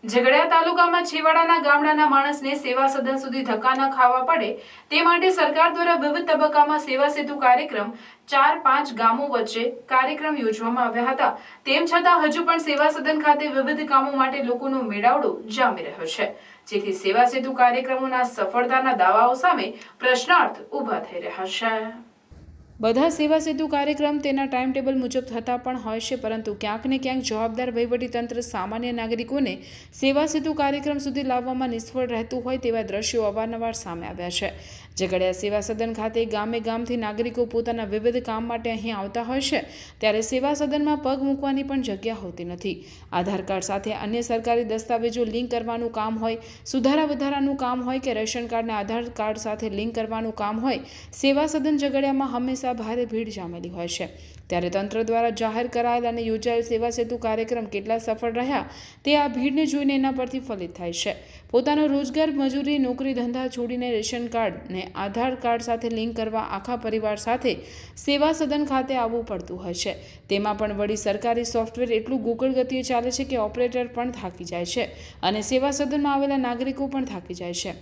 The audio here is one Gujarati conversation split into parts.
ઝઘડિયા તાલુકામાં છેવાડાના ગામડાના માણસને સેવા સદન સુધી ધક્કા ન ખાવા પડે તે માટે સરકાર દ્વારા વિવિધ તબક્કામાં સેવા સેતુ કાર્યક્રમ 4-5 ગામો વચ્ચે કાર્યક્રમ યોજવામાં આવ્યા હતા। તેમ છતાં હજુ પણ સેવા સદન ખાતે વિવિધ કામો માટે લોકોનો મેળાવડો જામી રહ્યો છે, જેથી સેવા સેતુ કાર્યક્રમોના સફળતાના દાવાઓ સામે પ્રશ્નાર્થ ઊભા થઈ રહ્યા છે। બધા સેવા સેતુ કાર્યક્રમ તેના ટાઈમ ટેબલ મુજબ થતા પણ હોય છે, પરંતુ ક્યાંક ને ક્યાંક જવાબદાર વહીવટીતંત્ર સામાન્ય નાગરિકોને સેવા સેતુ કાર્યક્રમ સુધી લાવવામાં નિષ્ફળ રહેતું હોય તેવા દ્રશ્યો અવારનવાર સામે આવ્યા છે। ઝઘડિયા સેવા સદન ખાતે ગામે ગામથી નાગરિકો પોતાના વિવિધ કામ માટે અહીં આવતા હોય છે, ત્યારે સેવા સદનમાં પગ મૂકવાની પણ જગ્યા હોતી નથી। આધાર કાર્ડ સાથે અન્ય સરકારી દસ્તાવેજો લિંક કરવાનું કામ હોય, સુધારા વધારાનું કામ હોય કે રેશન કાર્ડને આધાર કાર્ડ સાથે લિંક કરવાનું કામ હોય, સેવા સદન ઝઘડિયામાં હંમેશા ભારે ભીડ જામેલી હોય છે। ત્યારે તંત્ર દ્વારા જાહેર કરાયેલ અને યોજાયેલ સેવા સેતુ કાર્યક્રમ કેટલા સફળ રહ્યા તે આ ભીડને જોઈને એના પરથી ફલિત થાય છે। પોતાનો રોજગાર, મજૂરી, નોકરી ધંધા છોડીને રેશન કાર્ડને આધાર કાર્ડ સાથે લિંક કરવા આખા પરિવાર સાથે સેવા સદન ખાતે આવવું પડતું હોય છે। તેમાં પણ વળી સરકારી સોફ્ટવેર એટલું ગૂગલ ગતિએ ચાલે છે કે ઓપરેટર પણ થાકી જાય છે અને સેવા સદનમાં આવેલા નાગરિકો પણ થાકી જાય છે।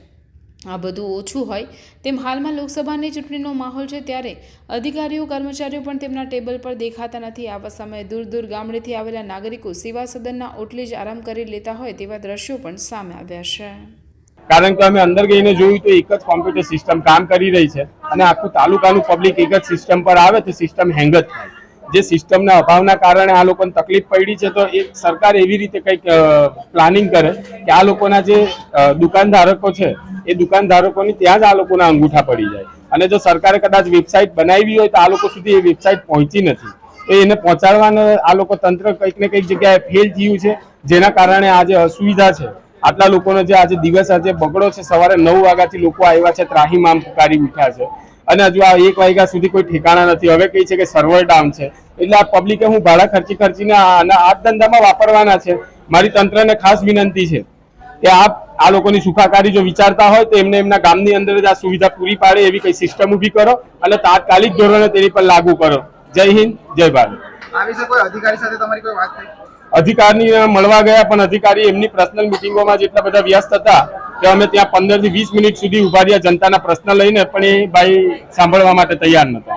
આ બધું ઓછું હોય તેમ હાલમાં લોકસભાની ચૂંટણીનો માહોલ છે, ત્યારે અધિકારીઓ, કર્મચારીઓ પણ તેમના ટેબલ પર દેખાતા નથી। આવા સમયે દૂર દૂર ગામડેથી આવેલા નાગરિકો સેવા સદનના ઓટલે જ આરામ કરી લેતા હોય તેવા દ્રશ્યો પણ સામે આવ્યા છે। કારણ કે અમે અંદર ગઈને જોયું તો એક જ કોમ્પ્યુટર સિસ્ટમ કામ કરી રહી છે અને આખું તાલુકાનું પબ્લિક એક જ સિસ્ટમ પર આવે તો સિસ્ટમ હેંગ જ થાય। જે સિસ્ટમના અભાવના કારણે આ લોકોને તકલીફ પડી છે, તો એક સરકાર એવી રીતે કંઈક પ્લાનિંગ કરે કે આ લોકોના જે દુકાનધારકો છે એ દુકાનધારકોની ત્યાં જ આ લોકોના અંગૂઠા પડી જાય। અને જો સરકારે કદાચ વેબસાઇટ બનાવી હોય તો આ લોકો સુધી એ વેબસાઇટ પહોંચી નથી, તો એને પહોંચાડવાના આ લોકો તંત્ર કંઈક ને કંઈક જગ્યાએ ફેલ થયું છે, જેના કારણે આ જે અસુવિધા છે આટલા લોકોનો જે આજે દિવસ આજે બગડો છે। સવારે 9 વાગ્યાથી લોકો આવ્યા છે, ત્રાહીમામ પુકારી ઉઠ્યા છે અને હજુ આ 1 વાગ્યા સુધી કોઈ ઠેકાણા નથી। હવે કહે છે કે સર્વર ડાઉન છે, એટલે આ પબ્લિકે હું ભાડા ખર્ચીને આ ધંધામાં વાપરવાના છે। મારી તંત્રને ખાસ વિનંતી છે કે આ લોકોની સુખાકારી જો વિચારતા હોય તો એમને એમના ગામની અંદર જ આ સુવિધા પૂરી પાડે એવી કઈ સિસ્ટમ ઊભી કરો અને તાત્કાલિક ધોરણે તેની પર લાગુ કરો। જય હિન્દ, જય ભારત। આ વિશે કોઈ અધિકારી સાથે તમારી કોઈ વાત થઈ? અધિકારીને મળવા ગયા પણ અધિકારી એમની પર્સનલ મિટિંગોમાં જેટલા બધા વ્યસ્ત હતા કે અમે ત્યાં 15 થી 20 મિનિટ સુધી ઉભા રહ્યા જનતાના પ્રશ્ન લઈને, પણ એ ભાઈ સાંભળવા માટે તૈયાર નહોતા।